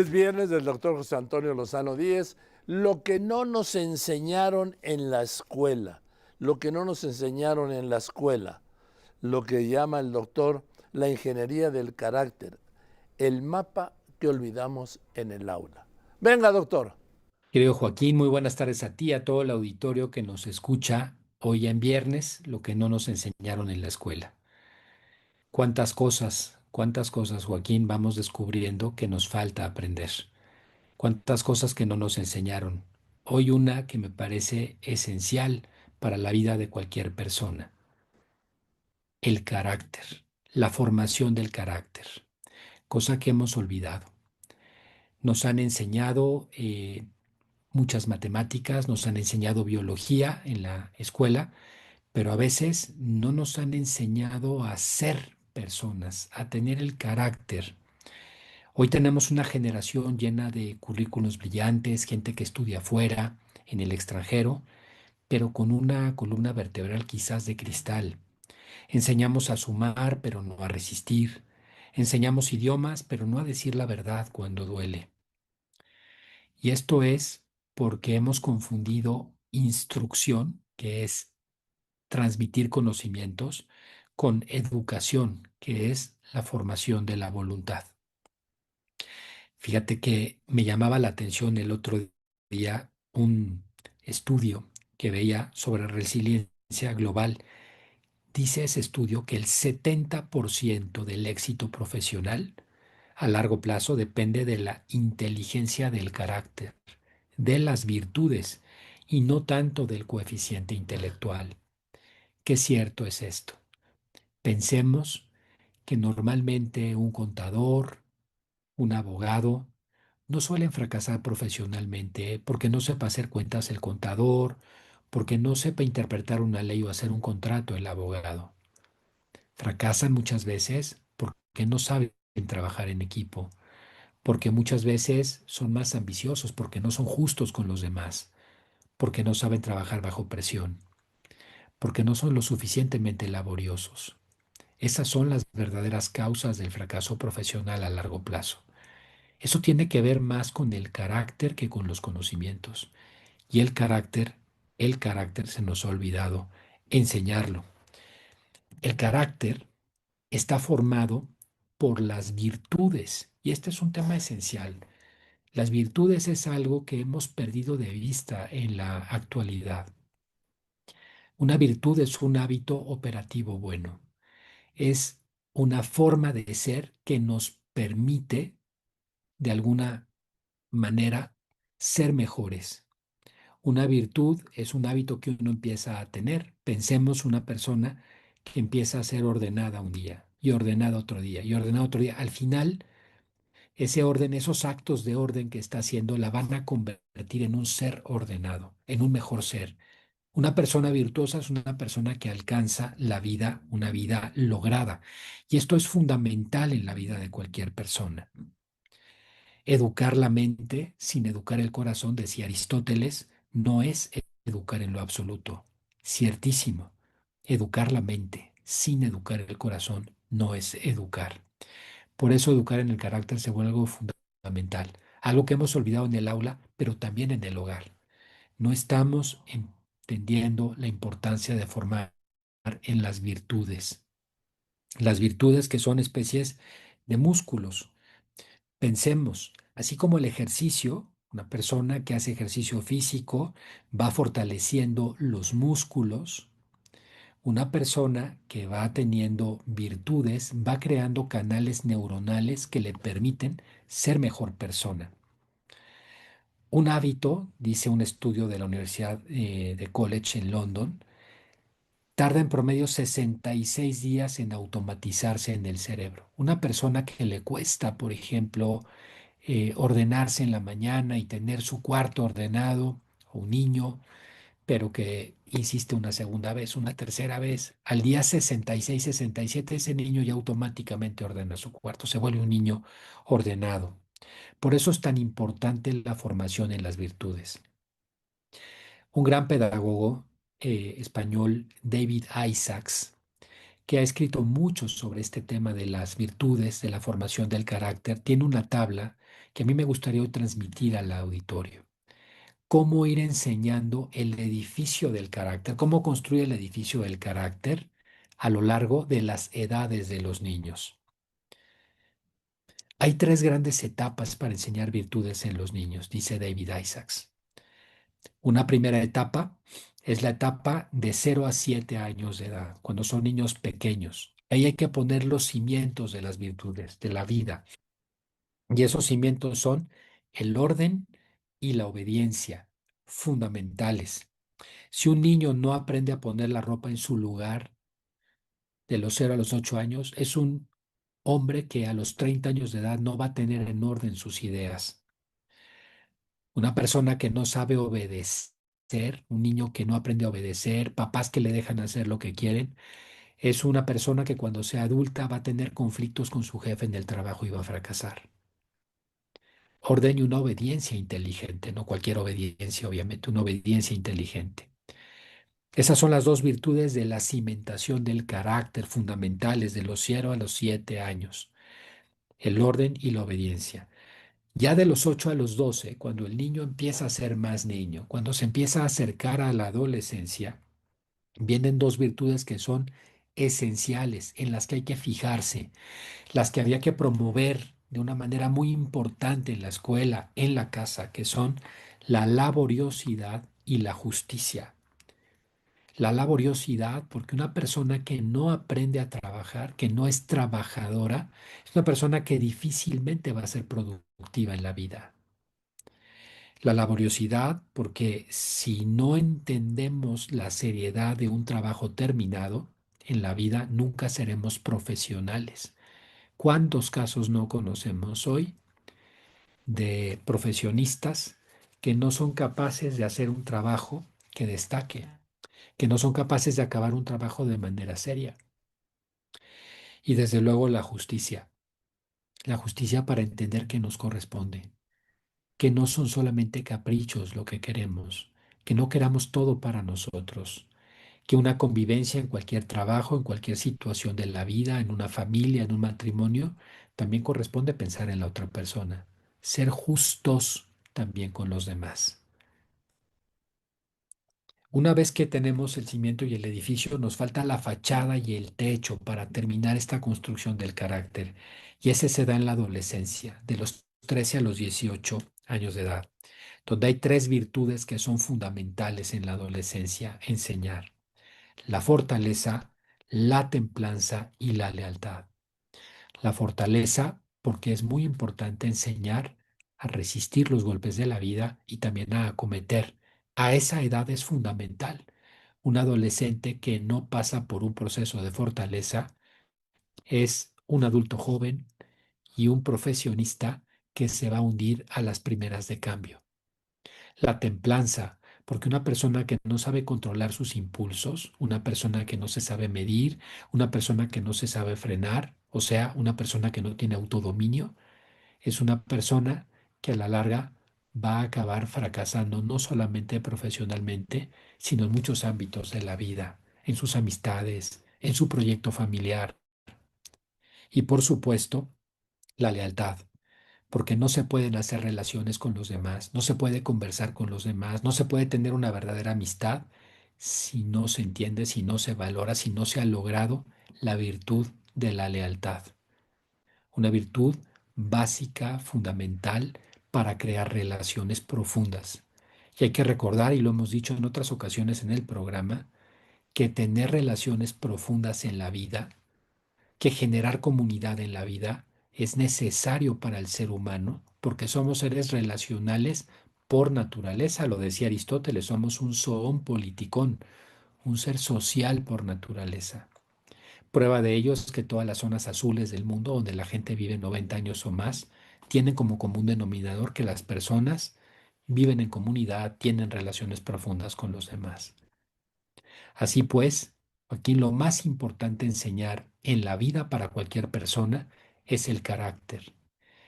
Es viernes del doctor José Antonio Lozano Díez. Lo que no nos enseñaron en la escuela, lo que no nos enseñaron en la escuela, lo que llama el doctor la ingeniería del carácter, el mapa que olvidamos en el aula. Venga, doctor. Querido Joaquín, muy buenas tardes a ti, y a todo el auditorio que nos escucha hoy en viernes, lo que no nos enseñaron en la escuela. Cuántas cosas, Joaquín, vamos descubriendo que nos falta aprender. Cuántas cosas que no nos enseñaron. Hoy una que me parece esencial para la vida de cualquier persona, el carácter, la formación del carácter, cosa que hemos olvidado. Nos han enseñado muchas matemáticas, nos han enseñado biología en la escuela, pero a veces no nos han enseñado a ser personas, a tener el carácter. Hoy tenemos una generación llena de currículos brillantes, gente que estudia afuera, en el extranjero, pero con una columna vertebral quizás de cristal. Enseñamos a sumar, pero no a resistir. Enseñamos idiomas, pero no a decir la verdad cuando duele. Y esto es porque hemos confundido instrucción, que es transmitir conocimientos, con educación, que es la formación de la voluntad. Fíjate que me llamaba la atención el otro día un estudio que veía sobre resiliencia global. Dice ese estudio que el 70% del éxito profesional a largo plazo depende de la inteligencia del carácter, de las virtudes y no tanto del coeficiente intelectual. Qué cierto es esto. Pensemos que normalmente un contador, un abogado, no suelen fracasar profesionalmente porque no sepa hacer cuentas el contador, porque no sepa interpretar una ley o hacer un contrato el abogado. Fracasan muchas veces porque no saben trabajar en equipo, porque muchas veces son más ambiciosos, porque no son justos con los demás, porque no saben trabajar bajo presión, porque no son lo suficientemente laboriosos. Esas son las verdaderas causas del fracaso profesional a largo plazo. Eso tiene que ver más con el carácter que con los conocimientos. Y el carácter se nos ha olvidado enseñarlo. El carácter está formado por las virtudes. Y este es un tema esencial. Las virtudes es algo que hemos perdido de vista en la actualidad. Una virtud es un hábito operativo bueno. Es una forma de ser que nos permite, de alguna manera, ser mejores. Una virtud es un hábito que uno empieza a tener. Pensemos una persona que empieza a ser ordenada un día y ordenada otro día y ordenada otro día. Al final, ese orden, esos actos de orden que está haciendo, la van a convertir en un ser ordenado, en un mejor ser. Una persona virtuosa es una persona que alcanza la vida, una vida lograda. Y esto es fundamental en la vida de cualquier persona. Educar la mente sin educar el corazón, decía Aristóteles, no es educar en lo absoluto. Ciertísimo. Educar la mente sin educar el corazón no es educar. Por eso educar en el carácter se vuelve algo fundamental, algo que hemos olvidado en el aula, pero también en el hogar. No estamos entendiendo la importancia de formar en las virtudes que son especies de músculos. Pensemos, así como el ejercicio, una persona que hace ejercicio físico va fortaleciendo los músculos, una persona que va teniendo virtudes va creando canales neuronales que le permiten ser mejor persona. Un hábito, dice un estudio de la Universidad de College en London, tarda en promedio 66 días en automatizarse en el cerebro. Una persona que le cuesta, por ejemplo, ordenarse en la mañana y tener su cuarto ordenado, o un niño, pero que insiste una segunda vez, una tercera vez, al día 66, 67, ese niño ya automáticamente ordena su cuarto, se vuelve un niño ordenado. Por eso es tan importante la formación en las virtudes. Un gran pedagogo español, David Isaacs, que ha escrito mucho sobre este tema de las virtudes, de la formación del carácter, tiene una tabla que a mí me gustaría hoy transmitir al auditorio. Cómo ir enseñando el edificio del carácter, cómo construir el edificio del carácter a lo largo de las edades de los niños. Hay tres grandes etapas para enseñar virtudes en los niños, dice David Isaacs. Una primera etapa es la etapa de 0 a 7 años de edad, cuando son niños pequeños. Ahí hay que poner los cimientos de las virtudes, de la vida. Y esos cimientos son el orden y la obediencia, fundamentales. Si un niño no aprende a poner la ropa en su lugar de los 0 a los 8 años, es un hombre que a los 30 años de edad no va a tener en orden sus ideas. Una persona que no sabe obedecer, un niño que no aprende a obedecer, papás que le dejan hacer lo que quieren, es una persona que cuando sea adulta va a tener conflictos con su jefe en el trabajo y va a fracasar. Orden y una obediencia inteligente, no cualquier obediencia, obviamente, una obediencia inteligente. Esas son las dos virtudes de la cimentación del carácter fundamentales de los 0 a los 7 años, el orden y la obediencia. Ya de los 8 a los 12, cuando el niño empieza a ser más niño, cuando se empieza a acercar a la adolescencia, vienen dos virtudes que son esenciales, en las que hay que fijarse, las que había que promover de una manera muy importante en la escuela, en la casa, que son la laboriosidad y la justicia. La laboriosidad, porque una persona que no aprende a trabajar, que no es trabajadora, es una persona que difícilmente va a ser productiva en la vida. La laboriosidad, porque si no entendemos la seriedad de un trabajo terminado, en la vida nunca seremos profesionales. ¿Cuántos casos no conocemos hoy de profesionistas que no son capaces de hacer un trabajo que destaque, que no son capaces de acabar un trabajo de manera seria? Y desde luego la justicia para entender que nos corresponde, que no son solamente caprichos lo que queremos, que no queramos todo para nosotros, que una convivencia en cualquier trabajo, en cualquier situación de la vida, en una familia, en un matrimonio, también corresponde pensar en la otra persona, ser justos también con los demás. Una vez que tenemos el cimiento y el edificio, nos falta la fachada y el techo para terminar esta construcción del carácter. Y ese se da en la adolescencia, de los 13 a los 18 años de edad, donde hay tres virtudes que son fundamentales en la adolescencia enseñar: la fortaleza, la templanza y la lealtad. La fortaleza, porque es muy importante enseñar a resistir los golpes de la vida y también a acometer. A esa edad es fundamental. Un adolescente que no pasa por un proceso de fortaleza es un adulto joven y un profesionista que se va a hundir a las primeras de cambio. La templanza, porque una persona que no sabe controlar sus impulsos, una persona que no se sabe medir, una persona que no se sabe frenar, o sea, una persona que no tiene autodominio, es una persona que a la larga va a acabar fracasando no solamente profesionalmente, sino en muchos ámbitos de la vida, en sus amistades, en su proyecto familiar y por supuesto la lealtad, porque no se pueden hacer relaciones con los demás, no se puede conversar con los demás, no se puede tener una verdadera amistad si no se entiende, si no se valora, si no se ha logrado la virtud de la lealtad. Una virtud básica, fundamental para crear relaciones profundas. Y hay que recordar, y lo hemos dicho en otras ocasiones en el programa, que tener relaciones profundas en la vida, que generar comunidad en la vida es necesario para el ser humano, porque somos seres relacionales por naturaleza. Lo decía Aristóteles, somos un zoon politikon, un ser social por naturaleza. Prueba de ello es que todas las zonas azules del mundo, donde la gente vive 90 años o más, tienen como común denominador que las personas viven en comunidad, tienen relaciones profundas con los demás. Así pues, aquí lo más importante enseñar en la vida para cualquier persona es el carácter.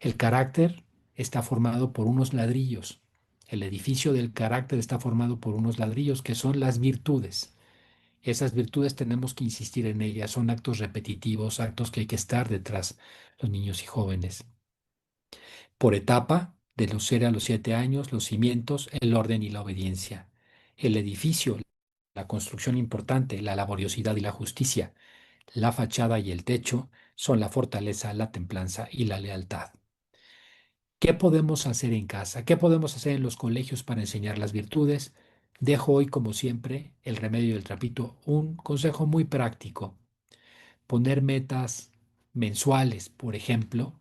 El carácter está formado por unos ladrillos. El edificio del carácter está formado por unos ladrillos que son las virtudes. Esas virtudes tenemos que insistir en ellas, son actos repetitivos, actos que hay que estar detrás los niños y jóvenes. por etapa, de los 0 a los 7 años, los cimientos, el orden y la obediencia. El edificio, la construcción importante, la laboriosidad y la justicia. La fachada y el techo son la fortaleza, la templanza y la lealtad. ¿Qué podemos hacer en casa? ¿Qué podemos hacer en los colegios para enseñar las virtudes? Dejo hoy, como siempre, el remedio del trapito, un consejo muy práctico. Poner metas mensuales, por ejemplo,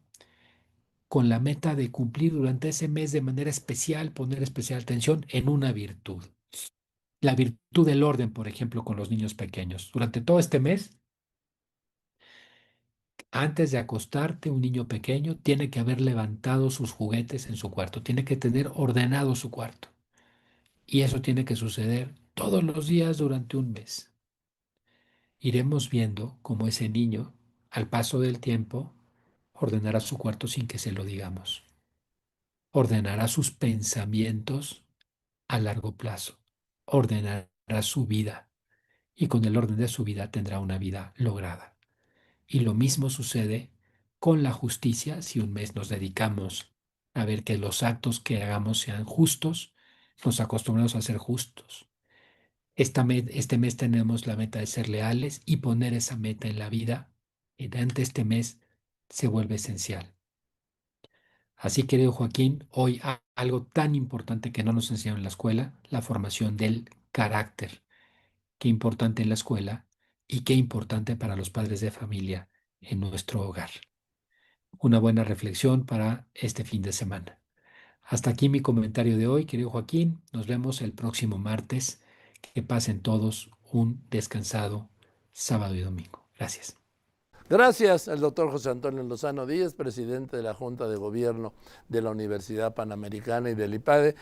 con la meta de cumplir durante ese mes de manera especial, poner especial atención en una virtud. La virtud del orden, por ejemplo, con los niños pequeños. Durante todo este mes, antes de acostarte, un niño pequeño tiene que haber levantado sus juguetes en su cuarto, tiene que tener ordenado su cuarto. Y eso tiene que suceder todos los días durante un mes. Iremos viendo cómo ese niño, al paso del tiempo, ordenará su cuarto sin que se lo digamos. Ordenará sus pensamientos a largo plazo. Ordenará su vida y con el orden de su vida tendrá una vida lograda. Y lo mismo sucede con la justicia. Si un mes nos dedicamos a ver que los actos que hagamos sean justos, nos acostumbramos a ser justos. Este mes tenemos la meta de ser leales y poner esa meta en la vida. Y durante este mes se vuelve esencial. Así, querido Joaquín, hoy algo tan importante que no nos enseñaron en la escuela, la formación del carácter. Qué importante en la escuela y qué importante para los padres de familia en nuestro hogar. Una buena reflexión para este fin de semana. Hasta aquí mi comentario de hoy, querido Joaquín. Nos vemos el próximo martes. Que pasen todos un descansado sábado y domingo. Gracias. Gracias al doctor José Antonio Lozano Díez, presidente de la Junta de Gobierno de la Universidad Panamericana y del IPADE.